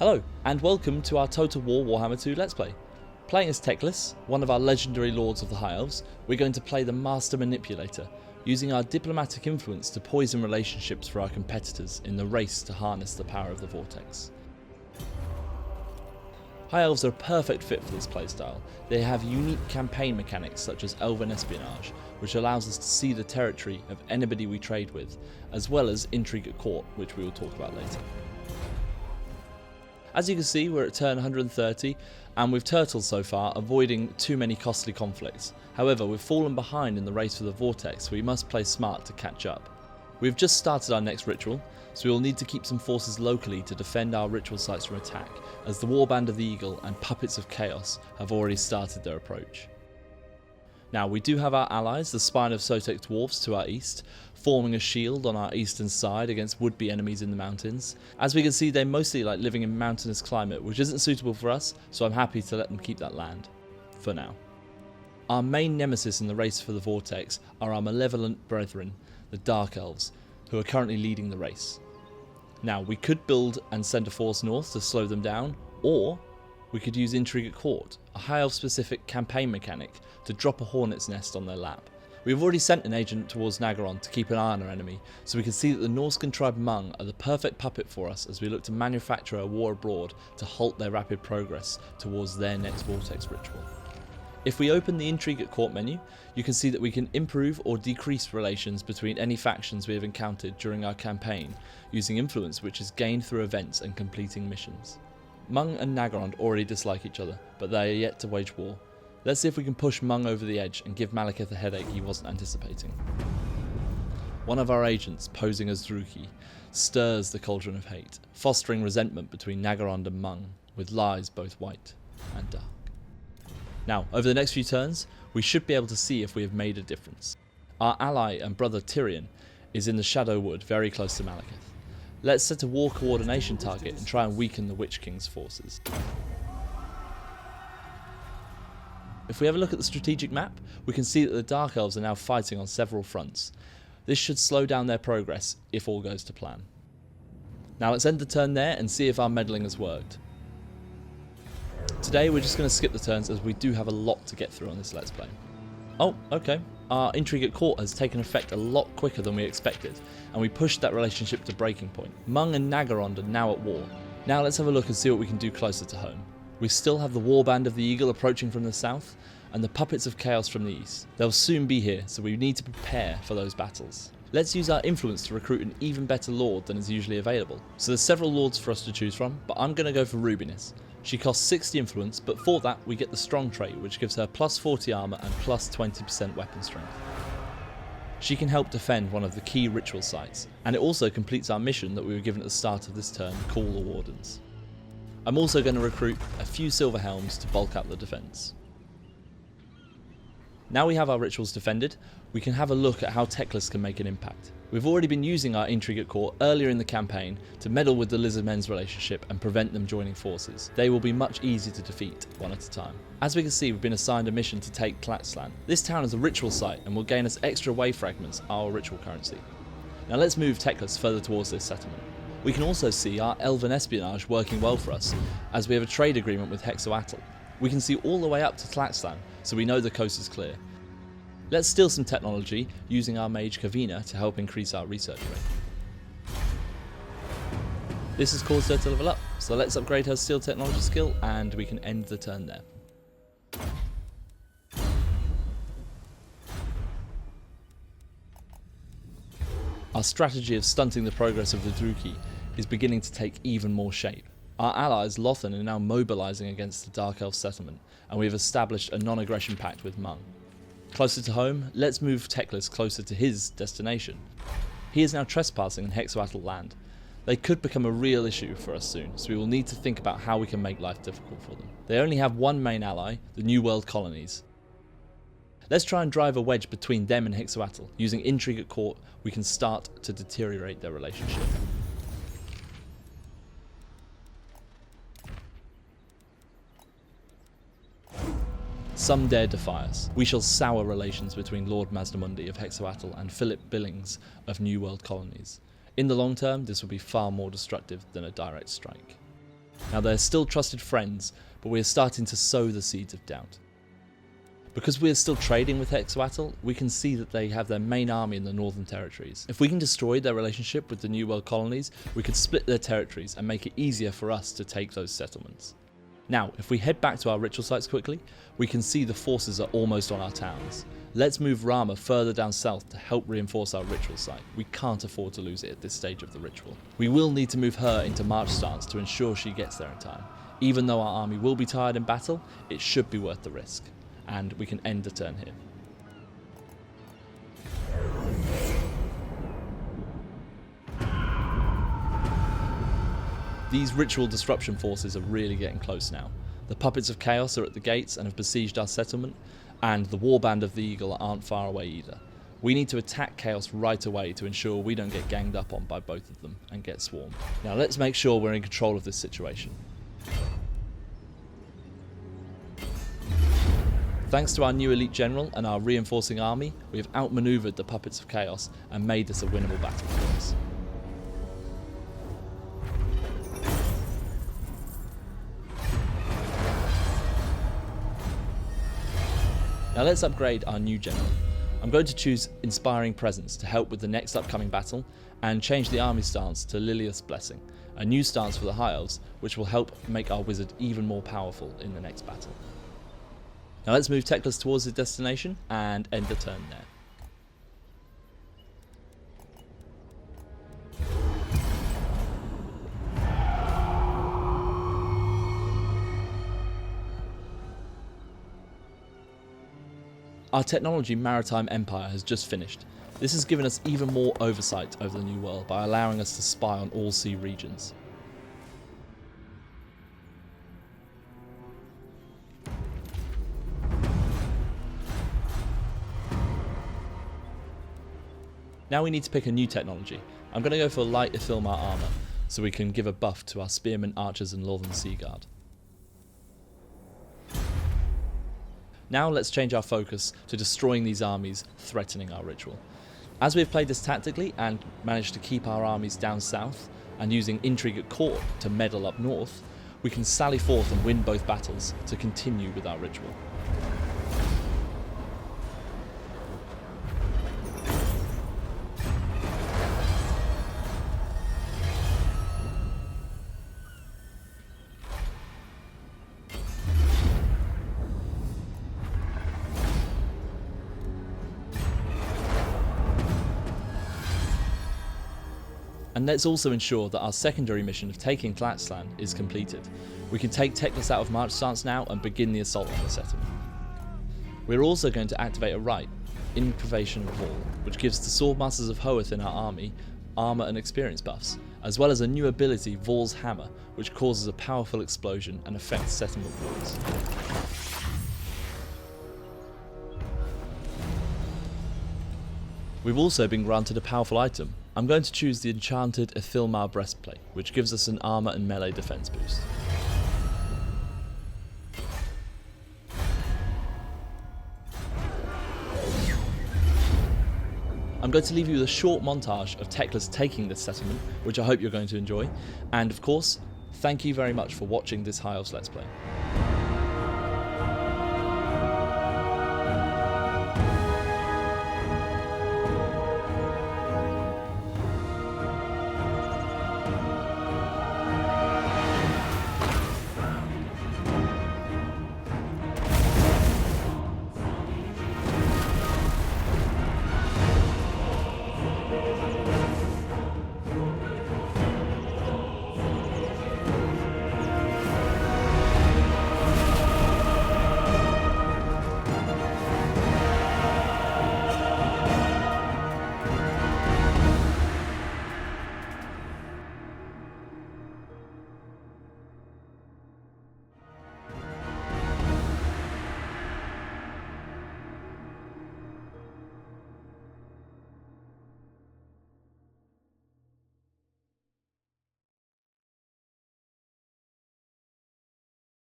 Hello, and welcome to our Total War Warhammer 2 Let's Play. Playing as Teclis, one of our legendary lords of the High Elves, we're going to play the Master Manipulator, using our diplomatic influence to poison relationships for our competitors in the race to harness the power of the Vortex. High Elves are a perfect fit for this playstyle. They have unique campaign mechanics such as Elven Espionage, which allows us to see the territory of anybody we trade with, as well as Intrigue at Court, which we will talk about later. As you can see, we're at turn 130, and we've turtled so far, avoiding too many costly conflicts. However, we've fallen behind in the race for the Vortex, so we must play smart to catch up. We've just started our next ritual, so we will need to keep some forces locally to defend our ritual sites from attack, as the Warband of the Eagle and Puppets of Chaos have already started their approach. Now, we do have our allies, the Spine of Sotek Dwarfs to our east, forming a shield on our eastern side against would-be enemies in the mountains. As we can see, they mostly like living in mountainous climate, which isn't suitable for us, so I'm happy to let them keep that land. For now. Our main nemesis in the race for the Vortex are our malevolent brethren, the Dark Elves, who are currently leading the race. Now, we could build and send a force north to slow them down, or we could use Intrigue at Court, a High Elf specific campaign mechanic, to drop a hornet's nest on their lap. We've already sent an agent towards Nagaron to keep an eye on our enemy, so we can see that the Norscan tribe Hmong are the perfect puppet for us as we look to manufacture a war abroad to halt their rapid progress towards their next Vortex ritual. If we open the Intrigue at Court menu, you can see that we can improve or decrease relations between any factions we have encountered during our campaign, using influence which is gained through events and completing missions. Hmong and Nagaron already dislike each other, but they are yet to wage war. Let's see if we can push Hmong over the edge and give Malekith a headache he wasn't anticipating. One of our agents, posing as Druki, stirs the cauldron of hate, fostering resentment between Nagaron and Hmong, with lies both white and dark. Now, over the next few turns, we should be able to see if we have made a difference. Our ally and brother Tyrion is in the Shadow Wood, very close to Malekith. Let's set a war coordination target and try and weaken the Witch King's forces. If we have a look at the strategic map, we can see that the Dark Elves are now fighting on several fronts. This should slow down their progress if all goes to plan. Now let's end the turn there and see if our meddling has worked. Today we're just going to skip the turns as we do have a lot to get through on this Let's Play. Oh, okay. Our Intrigue at Court has taken effect a lot quicker than we expected, and we pushed that relationship to breaking point. Hmong and Nagaron are now at war. Now let's have a look and see what we can do closer to home. We still have the Warband of the Eagle approaching from the south, and the Puppets of Chaos from the east. They'll soon be here, so we need to prepare for those battles. Let's use our influence to recruit an even better lord than is usually available. So there's several lords for us to choose from, but I'm going to go for Rubinus. She costs 60 influence, but for that we get the strong trait, which gives her plus 40 armor and plus 20% weapon strength. She can help defend one of the key ritual sites, and it also completes our mission that we were given at the start of this turn, Call the Wardens. I'm also going to recruit a few Silver Helms to bulk up the defense. Now we have our rituals defended, we can have a look at how Teclis can make an impact. We've already been using our Intrigue at Court earlier in the campaign to meddle with the Lizardmen's relationship and prevent them joining forces. They will be much easier to defeat one at a time. As we can see, we've been assigned a mission to take Tlaxtlan. This town is a ritual site and will gain us extra wave fragments, our ritual currency. Now let's move Teclis further towards this settlement. We can also see our Elven Espionage working well for us, as we have a trade agreement with Hexoatl. We can see all the way up to Tlaxtlan, so we know the coast is clear. Let's steal some technology using our mage Kavina to help increase our research rate. This has caused her to level up, so let's upgrade her steal technology skill and we can end the turn there. Our strategy of stunting the progress of the Druki is beginning to take even more shape. Our allies Lothan are now mobilising against the Dark Elf settlement, and we have established a non-aggression pact with Hmong. Closer to home, let's move Teclis closer to his destination. He is now trespassing in Hexoatl land. They could become a real issue for us soon, so we will need to think about how we can make life difficult for them. They only have one main ally, the New World colonies. Let's try and drive a wedge between them and Hexoatl. Using Intrigue at Court, we can start to deteriorate their relationship. Some dare defy us. We shall sour relations between Lord Mazdamundi of Hexoatl and Philip Billings of New World colonies. In the long term, this will be far more destructive than a direct strike. Now they're still trusted friends, but we are starting to sow the seeds of doubt. Because we are still trading with Hexawatl, we can see that they have their main army in the Northern Territories. If we can destroy their relationship with the New World colonies, we could split their territories and make it easier for us to take those settlements. Now, if we head back to our ritual sites quickly, we can see the forces are almost on our towns. Let's move Rama further down south to help reinforce our ritual site. We can't afford to lose it at this stage of the ritual. We will need to move her into march stance to ensure she gets there in time. Even though our army will be tired in battle, it should be worth the risk. And we can end the turn here. These ritual disruption forces are really getting close now. The puppets of chaos are at the gates and have besieged our settlement, and the warband of the eagle aren't far away either. We need to attack chaos right away to ensure we don't get ganged up on by both of them and get swarmed. Now let's make sure we're in control of this situation. Thanks to our new elite general and our reinforcing army, we have outmaneuvered the puppets of chaos and made this a winnable battle for us. Now let's upgrade our new general. I'm going to choose Inspiring Presence to help with the next upcoming battle, and change the army stance to Lilia's Blessing, a new stance for the High Elves, which will help make our wizard even more powerful in the next battle. Now let's move Teclis towards his destination and end the turn there. Our technology maritime empire has just finished. This has given us even more oversight over the New World by allowing us to spy on all sea regions. Now we need to pick a new technology. I'm going to go for light Ithilmar armor, so we can give a buff to our spearmen, archers and Northern Sea Guard. Now let's change our focus to destroying these armies threatening our ritual. As we've played this tactically and managed to keep our armies down south, and using Intrigue at court to meddle up north, we can sally forth and win both battles to continue with our ritual. And let's also ensure that our secondary mission of taking Tlaxtlan is completed. We can take Teclis out of march stance now and begin the assault on the settlement. We're also going to activate a right, Inquisition of Vol, which gives the Swordmasters of Hoeth in our army armor and experience buffs, as well as a new ability, Vol's Hammer, which causes a powerful explosion and affects settlement walls. We've also been granted a powerful item. I'm going to choose the enchanted Ithilmar breastplate, which gives us an armor and melee defense boost. I'm going to leave you with a short montage of Teclis taking this settlement, which I hope you're going to enjoy. And of course, thank you very much for watching this High Elves Let's Play.